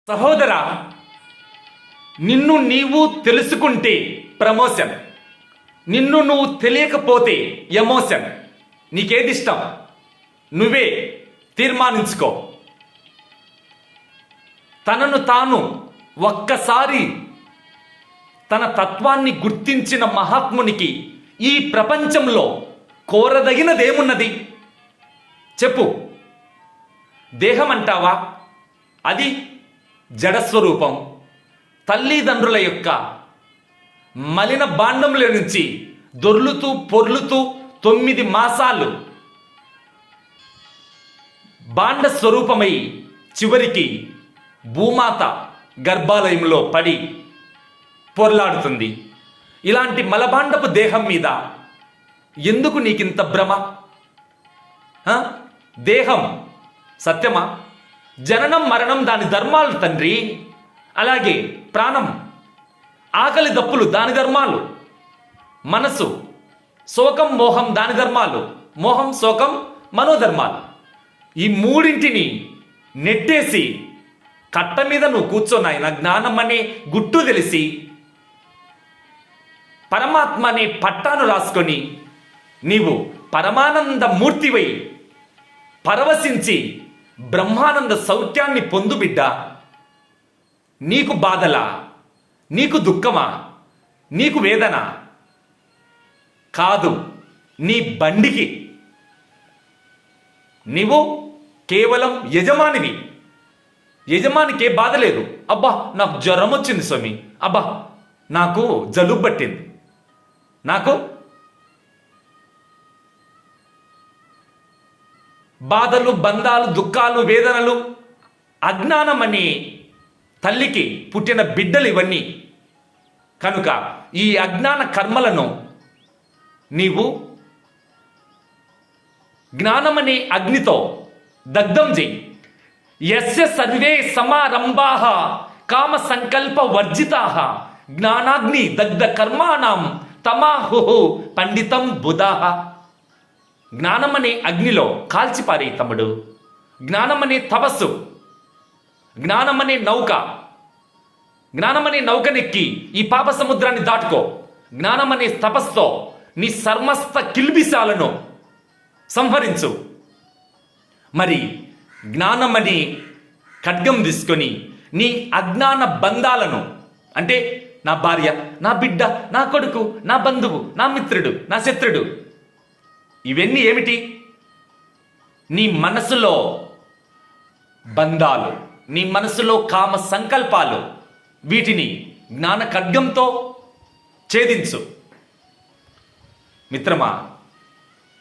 సహోదరా, నిన్ను నీవు తెలుసుకుంటే ప్రమోషన్, నిన్ను నువ్వు తెలియకపోతే ఎమోషన్. నీకేది ఇష్టం నువ్వే తీర్మానించుకో. తనను తాను ఒక్కసారి తన తత్వాన్ని గుర్తించిన మహాత్మునికి ఈ ప్రపంచంలో కోరదగినదేమున్నది చెప్పు? దేహం అంటావా? అది జడస్వరూపం. తల్లిదండ్రుల యొక్క మలిన భాండంలో నుంచి దొర్లుతూ పొర్లుతూ 9 మాసాలు భాండ స్వరూపమై చివరికి భూమాత గర్భాలయంలో పడి పొర్లాడుతుంది. ఇలాంటి మలభాండపు దేహం మీద ఎందుకు నీకింత భ్రమ? దేహం సత్యమా? జననం మరణం దాని ధర్మాలు తండ్రి. అలాగే ప్రాణం, ఆకలి దప్పులు దాని ధర్మాలు. మనసు, శోకం మోహం దాని ధర్మాలు. మోహం శోకం మనోధర్మాలు. ఈ మూడింటిని నెట్టేసి కట్ట మీద నువ్వు కూర్చోనాయన. జ్ఞానం అనే గుట్టు తెలిసి పరమాత్మ అనే పట్టాను రాసుకొని నీవు పరమానంద మూర్తివై పరవశించి బ్రహ్మానంద సౌఖ్యాన్ని పొందు బిడ్డ. నీకు బాధలా? నీకు దుఃఖమా? నీకు వేదన కాదు. నీ బండికి నీవు కేవలం యజమానివి. యజమానికే బాధ లేదు. అబ్బా నాకు జ్వరం వచ్చింది స్వామి, అబ్బా నాకు జలుబు పట్టింది, నాకు బాధలు, బంధాలు, దుఃఖాలు, వేదనలు. అజ్ఞానం అనే తల్లికి పుట్టిన బిడ్డలు ఇవన్నీ. కనుక ఈ అజ్ఞాన కర్మలను నీవు జ్ఞానమనే అగ్నితో దగ్ధం చేయి. యస్య సర్వే సమారంభాః కామ సంకల్ప వర్జితాః జ్ఞానాగ్ని దగ్ధ కర్మాణం తమాహుః పండితం బుధాః. జ్ఞానమనే అగ్నిలో కాల్చిపారే తమ్ముడు. జ్ఞానమనే తపస్సు, జ్ఞానమనే నౌక. జ్ఞానమనే నౌకనెక్కి ఈ పాప సముద్రాన్ని దాటుకో. జ్ఞానమనే తపస్సుతో నీ సమస్త కిల్బిశాలను సంహరించు. మరి జ్ఞానమనే ఖడ్గం తీసుకొని నీ అజ్ఞాన బంధాలను, అంటే నా భార్య, నా బిడ్డ, నా కొడుకు, నా బంధువు, నా మిత్రుడు, నా శత్రుడు, ఇవన్నీ ఏమిటి? నీ మనసులో బంధాలు, నీ మనసులో కామ సంకల్పాలు. వీటిని జ్ఞాన ఖడ్గంతో ఛేదించు. మిత్రమా,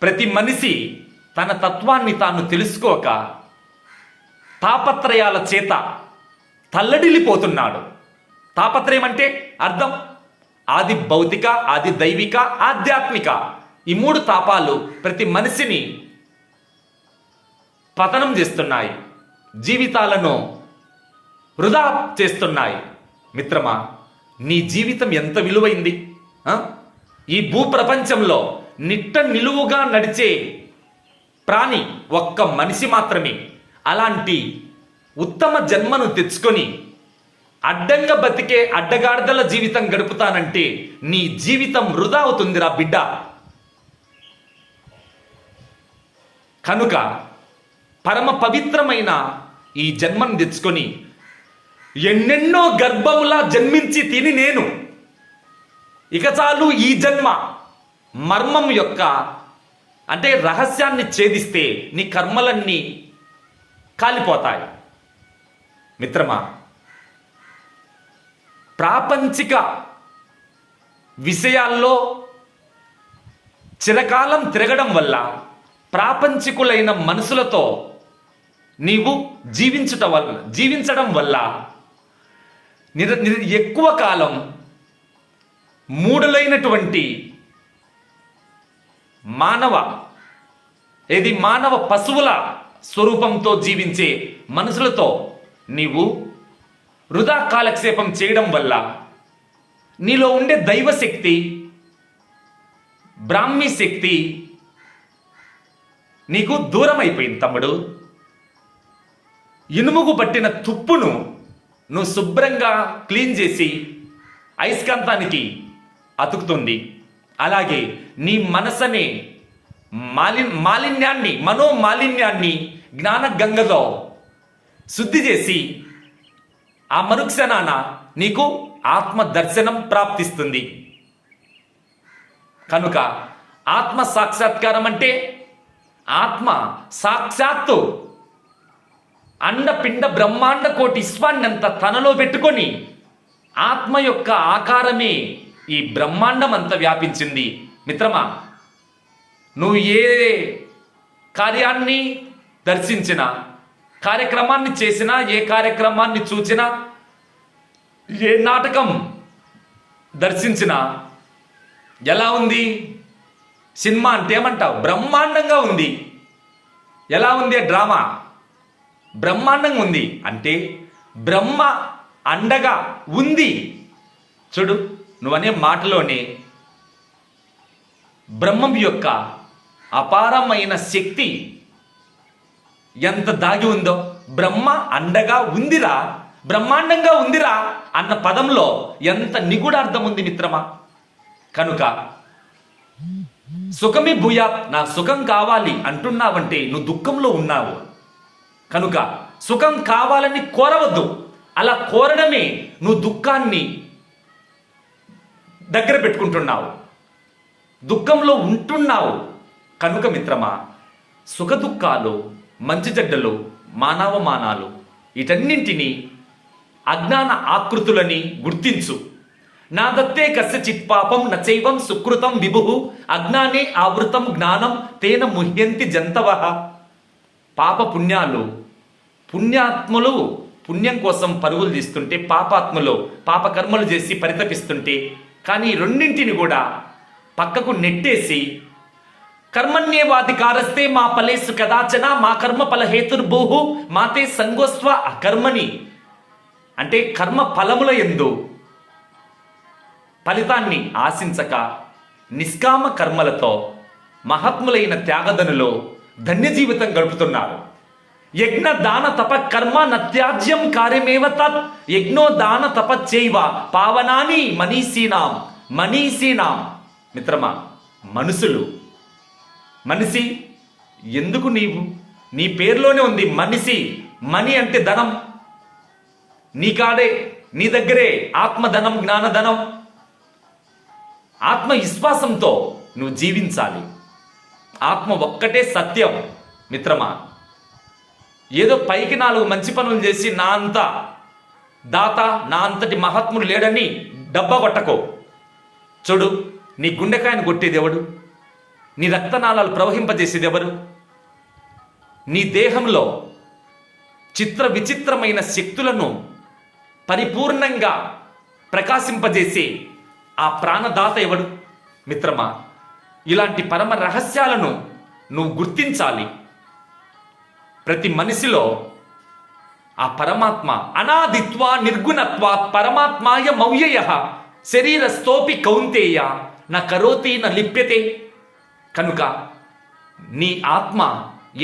ప్రతి మనిషి తన తత్వాన్ని తాను తెలుసుకోక తాపత్రయాల చేత తల్లడిల్లిపోతున్నాడు. తాపత్రయం అంటే అర్థం ఆది భౌతిక, ఆది దైవిక, ఆధ్యాత్మిక. ఈ 3 తాపాలు ప్రతి మనిషిని పతనం చేస్తున్నాయి, జీవితాలను వృధా చేస్తున్నాయి. మిత్రమా, నీ జీవితం ఎంత విలువైంది? ఈ భూప్రపంచంలో నిట్ట నిలువుగా నడిచే ప్రాణి ఒక్క మనిషి మాత్రమే. అలాంటి ఉత్తమ జన్మను తెచ్చుకొని అడ్డంగా బతికే అడ్డగాడిదల జీవితం గడుపుతానంటే నీ జీవితం వృధా అవుతుందిరా బిడ్డ. కనుక పరమ పవిత్రమైన ఈ జన్మను తెచ్చుకొని ఎన్నెన్నో గర్భములా జన్మించి తిని నేను ఇక చాలు ఈ జన్మ మర్మం యొక్క, అంటే రహస్యాన్ని ఛేదిస్తే నీ కర్మలన్నీ కాలిపోతాయి. మిత్రమా, ప్రాపంచిక విషయాల్లో చిరకాలం తిరగడం వల్ల, ప్రాపంచికులైన మనసులతో నీవు జీవించడం వల్ల ఎక్కువ కాలం మూఢులైనటువంటి మానవ పశువుల స్వరూపంతో జీవించే మనసులతో నీవు వృధా కాలక్షేపం చేయడం వల్ల నీలో ఉండే దైవశక్తి, బ్రాహ్మీ శక్తి నీకు దూరం అయిపోయింది తమ్ముడు. ఇనుముకు పట్టిన తుప్పును నువ్వు శుభ్రంగా క్లీన్ చేసి అయస్కాంతానికి అతుకుతుంది. అలాగే నీ మనసనే మాలిన్యాన్ని, మనోమాలిన్యాన్ని జ్ఞాన గంగలో శుద్ధి చేసి ఆ మరుక్షణాన నీకు ఆత్మ దర్శనం ప్రాప్తిస్తుంది. కనుక ఆత్మ సాక్షాత్కారం అంటే ఆత్మ సాక్షాత్తు అండపిండ బ్రహ్మాండ కోటి విశ్వాన్నంతా తనలో పెట్టుకొని ఆత్మ యొక్క ఆకారమే ఈ బ్రహ్మాండం అంతా వ్యాపించింది. మిత్రమా, నువ్వు ఏ కార్యాన్ని దర్శించినా, కార్యక్రమాన్ని చేసినా, ఏ కార్యక్రమాన్ని చూచినా, ఏ నాటకం దర్శించినా ఎలా ఉంది? సినిమా అంటే ఏమంటావు? బ్రహ్మాండంగా ఉంది. ఎలా ఉంది ఆ డ్రామా? బ్రహ్మాండంగా ఉంది. అంటే బ్రహ్మ అండగా ఉంది. చూడు, నువ్వనే మాటలోనే బ్రహ్మం యొక్క అపారమైన శక్తి ఎంత దాగి ఉందో. బ్రహ్మ అండగా ఉందిరా, బ్రహ్మాండంగా ఉందిరా అన్న పదంలో ఎంత నిగూఢార్థం ఉంది మిత్రమా. కనుక సుఖమే భూయా, నా సుఖం కావాలి అంటున్నావంటే నువ్వు దుఃఖంలో ఉన్నావు. కనుక సుఖం కావాలని కోరవద్దు. అలా కోరడమే నువ్వు దుఃఖాన్ని దగ్గర పెట్టుకుంటున్నావు, దుఃఖంలో ఉంటున్నావు. కనుక మిత్రమా, సుఖ దుఃఖాలు, మంచి చెడ్డలు, మానవమానాలు, వీటన్నింటినీ అజ్ఞాన ఆకృతులని గుర్తించు. నా దత్తే కస్యచిత్ పాపం నచైవం సుకృతం విభు అజ్ఞానే ఆవృతం జ్ఞానం తేన ముహ్యంతి జంతవః. పాప పుణ్యాలు, పుణ్యాత్ములు పుణ్యం కోసం పరుగులు తీస్తుంటే, పాపాత్ములు పాపకర్మలు చేసి పరితపిస్తుంటే, కానీ రెండింటిని కూడా పక్కకు నెట్టేసి కర్మణ్యేవాధికారస్తే మా ఫలేసు కదాచన మా కర్మ ఫల హేతుర్భూహు మాతే సంగోస్వ అకర్మని. అంటే కర్మ ఫలముల యందు ఫలితాన్ని ఆశించక నిష్కామ కర్మలతో మహాత్ములైన త్యాగదనులో ధన్య జీవితం గడుపుతున్నారు. యజ్ఞ దాన తప కర్మ నత్యాజ్యం కార్యమేవ తత్ యజ్ఞో దాన తపచ్చైవ పావనాని మనీషీనాం. మనీషీనాం మిత్రమా, మనిషి ఎందుకు? నీ పేరులోనే ఉంది మనిషి. మని అంటే ధనం. నీ కాడే, నీ దగ్గరే ఆత్మధనం, జ్ఞానధనం. ఆత్మ విశ్వాసంతో నువ్వు జీవించాలి. ఆత్మ ఒక్కటే సత్యం మిత్రమా. ఏదో పైకి 4 మంచి పనులు చేసి నా అంత దాత, నా అంతటి మహాత్ముడు లేడని డబ్బా కొట్టకో. చూడు, నీ గుండెకాయను కొట్టేది ఎవడు? నీ రక్తనాళాలు ప్రవహింపజేసేది ఎవరు? నీ దేహంలో చిత్ర విచిత్రమైన శక్తులను పరిపూర్ణంగా ప్రకాశింపజేసే ఆ ప్రాణదాత ఎవడు? మిత్రమా, ఇలాంటి పరమ రహస్యాలను నువ్వు గుర్తించాలి. ప్రతి మనిషిలో ఆ పరమాత్మ అనాదిత్వా నిర్గుణత్వాత్ పరమాత్మాయ మౌయయ శరీరస్థోపి కౌంతేయ న కరోతి న లిప్యతే. కనుక నీ ఆత్మ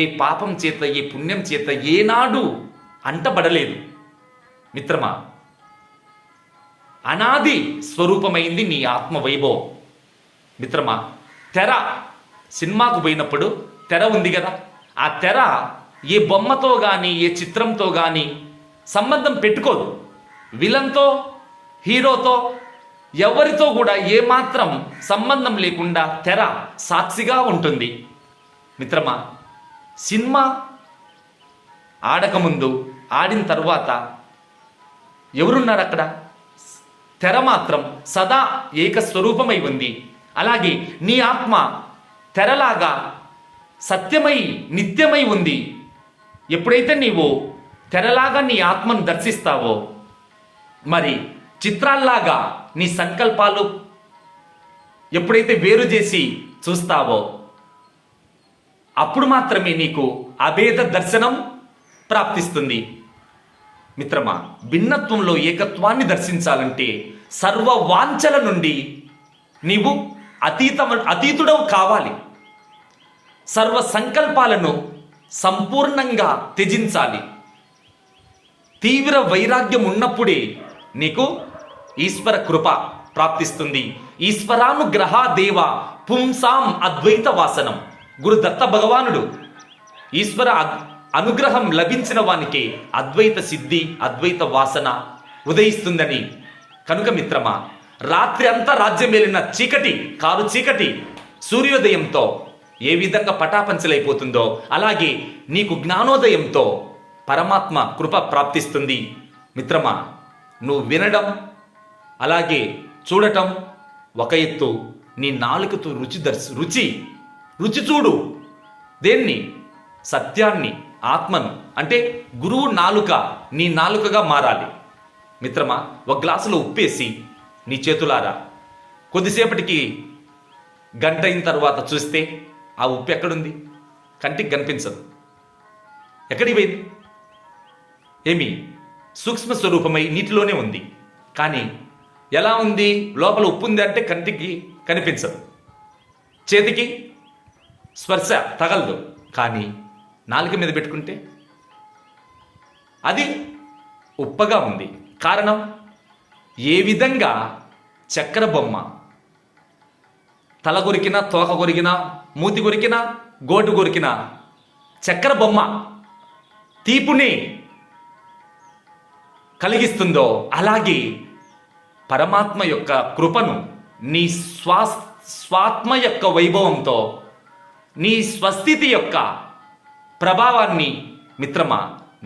ఏ పాపం చేత, ఏ పుణ్యం చేత ఏనాడు అంటబడలేదు మిత్రమా. అనాది స్వరూపమైంది నీ ఆత్మ వైభవం మిత్రమా. తెర, సినిమాకు పోయినప్పుడు తెర ఉంది కదా, ఆ తెర ఏ బొమ్మతో కానీ, ఏ చిత్రంతో కానీ సంబంధం పెట్టుకోదు. విలన్తో, హీరోతో, ఎవరితో కూడా ఏమాత్రం సంబంధం లేకుండా తెర సాక్షిగా ఉంటుంది మిత్రమా. సినిమా ఆడకముందు, ఆడిన తర్వాత ఎవరున్నారు అక్కడ? తెర మాత్రం సదా ఏకస్వరూపమై ఉంది. అలాగే నీ ఆత్మ తెరలాగా సత్యమై నిత్యమై ఉంది. ఎప్పుడైతే నీవు తెరలాగా నీ ఆత్మను దర్శిస్తావో, మరి చిత్రాల్లాగా నీ సంకల్పాలు ఎప్పుడైతే వేరు చేసి చూస్తావో, అప్పుడు మాత్రమే నీకు అభేద దర్శనం ప్రాప్తిస్తుంది మిత్రమా. భిన్నత్వంలో ఏకత్వాన్ని దర్శించాలంటే సర్వ వాంఛల నుండి నీవు అతీతుడవు కావాలి. సర్వ సంకల్పాలను సంపూర్ణంగా త్యజించాలి. తీవ్ర వైరాగ్యం ఉన్నప్పుడే నీకు ఈశ్వర కృప ప్రాప్తిస్తుంది. ఈశ్వరానుగ్రహ దేవ పుంసాం అద్వైత వాసనం. గురు దత్త భగవానుడు ఈశ్వర అనుగ్రహం లభించిన వానికి అద్వైత సిద్ధి, అద్వైత వాసన ఉదయిస్తుందని. కనుక మిత్రమా, రాత్రి అంతా రాజ్యమేలిన చీకటి, కారు చీకటి సూర్యోదయంతో ఏ విధంగా పటాపంచలైపోతుందో అలాగే నీకు జ్ఞానోదయంతో పరమాత్మ కృప ప్రాప్తిస్తుంది. మిత్రమా, నువ్వు వినడం అలాగే చూడటం ఒక ఎత్తు, నీ నాలుకతో రుచి చూడు. దేన్ని? సత్యాన్ని, ఆత్మను. అంటే గురువు నాలుక నీ నాలుకగా మారాలి. మిత్రమా, ఒక గ్లాసులో ఉప్పేసి నీ చేతులారా కొద్దిసేపటికి గంట అయిన తర్వాత చూస్తే ఆ ఉప్పు ఎక్కడుంది? కంటికి కనిపించదు. ఎక్కడికి పోయింది? ఏమి సూక్ష్మ స్వరూపమై నీటిలోనే ఉంది. కానీ ఎలా ఉంది? లోపల ఉప్పు ఉంది అంటే కంటికి కనిపించదు, చేతికి స్పర్శ తగలదు. కానీ నాలుక మీద పెట్టుకుంటే అది ఉప్పగా ఉంది. కారణం, ఏ విధంగా చక్కెర బొమ్మ తల కొరికినా, తోక కొరికినా, మూతి కొరికినా, గోటు కొరికినా చక్కెర బొమ్మ తీపుని కలిగిస్తుందో అలాగే పరమాత్మ యొక్క కృపను నీ స్వాత్మ యొక్క వైభవంతో, నీ స్వస్థితి యొక్క ప్రభావాన్ని మిత్రమా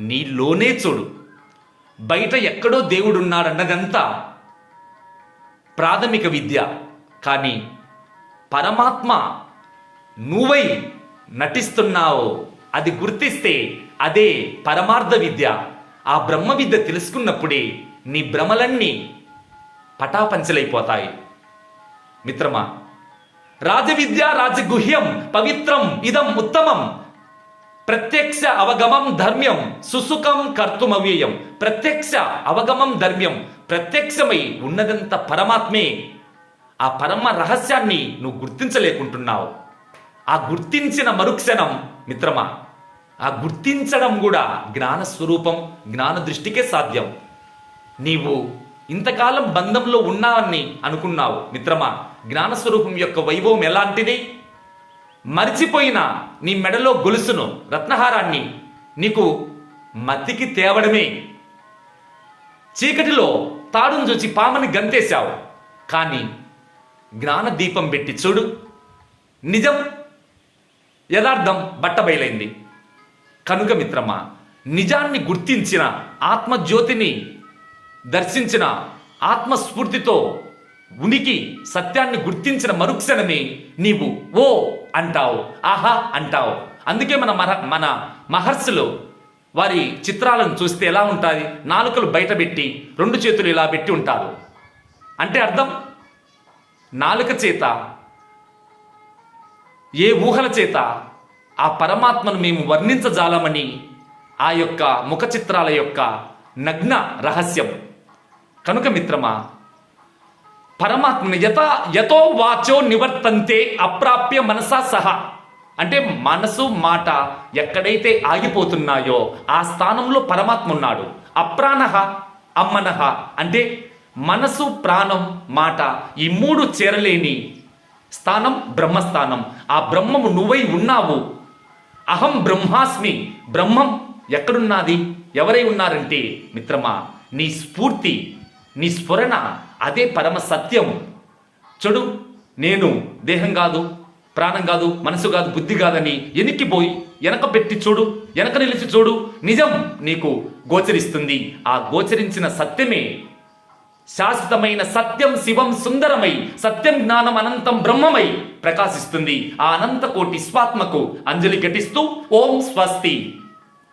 నీలోనే చూడు. బయట ఎక్కడో దేవుడున్నాడన్నదంతా ప్రాథమిక విద్య. కానీ పరమాత్మ నువ్వై నటిస్తున్నావు అది గుర్తిస్తే అదే పరమార్థ విద్య. ఆ బ్రహ్మ విద్య తెలుసుకున్నప్పుడే నీ భ్రమలన్నీ పటాపంచలైపోతాయి. మిత్రమా, రాజవిద్య రాజగుహ్యం పవిత్రం ఇదం ఉత్తమం. ప్రత్యక్ష అవగమం ధర్మ్యం సుసుఖం కర్తుమవ్యయం. ప్రత్యక్ష అవగమం ధర్మ్యం, ప్రత్యక్షమై ఉన్నదంత పరమాత్మే. ఆ పరమ రహస్యాన్ని నువ్వు గుర్తించలేకుంటున్నావు. ఆ గుర్తించిన మరుక్షణం మిత్రమా, ఆ గుర్తించడం కూడా జ్ఞాన స్వరూపం, జ్ఞాన దృష్టికే సాధ్యం. నీవు ఇంతకాలం బంధంలో ఉన్నావని అనుకున్నావు మిత్రమా. జ్ఞానస్వరూపం యొక్క వైభవం ఎలాంటిది? మరిచిపోయిన నీ మెడలో గొలుసును, రత్నహారాన్ని నీకు మతికి తేవడమే. చీకటిలో తాడును చూచి పామని గంతేశావు. కానీ జ్ఞాన దీపం పెట్టి చూడు, నిజం యథార్థం బట్టబయలైంది. కనుక మిత్రమా, నిజాన్ని గుర్తించిన, ఆత్మజ్యోతిని దర్శించిన, ఆత్మస్ఫూర్తితో ఉనికి సత్యాన్ని గుర్తించిన మరుక్షణమే నీవు ఓ అంటావు, ఆహా అంటావు. అందుకే మన మహర్షులు వారి చిత్రాలను చూస్తే ఎలా ఉంటుంది? నాలుకలు బయటపెట్టి 2 చేతులు ఇలా పెట్టి ఉంటారు. అంటే అర్థం, నాలుక చేత, ఏ ఊహల చేత ఆ పరమాత్మను మేము వర్ణించజాలమని ఆ యొక్క ముఖ చిత్రాల యొక్క నగ్న రహస్యం. కనుక మిత్రమా, పరమాత్మను యతో వాచో నివర్తంతే అప్రాప్య మనసా సహా. అంటే మనసు మాట ఎక్కడైతే ఆగిపోతున్నాయో ఆ స్థానంలో పరమాత్మ ఉన్నాడు. అప్రాణః అమ్మనః అంటే మనసు, ప్రాణం, మాట ఈ 3 చేరలేని స్థానం బ్రహ్మస్థానం. ఆ బ్రహ్మము నువ్వై ఉన్నావు. అహం బ్రహ్మాస్మి. బ్రహ్మం ఎక్కడున్నది? ఎవరై ఉన్నారంటే మిత్రమా, నీ స్ఫూర్తి, నీ స్ఫురణ అదే పరమ సత్యం. చూడు, నేను దేహం కాదు, ప్రాణం కాదు, మనసు కాదు, బుద్ధి కాదని వెనక్కిపోయి వెనక పెట్టి చూడు, వెనక నిలిచి చూడు, నిజం నీకు గోచరిస్తుంది. ఆ గోచరించిన సత్యమే శాశ్వతమైన సత్యం, శివం సుందరమై, సత్యం జ్ఞానం అనంతం బ్రహ్మమై ప్రకాశిస్తుంది. ఆ అనంత కోటి స్వాత్మకు అంజలి ఘటిస్తూ ఓం స్వస్తి.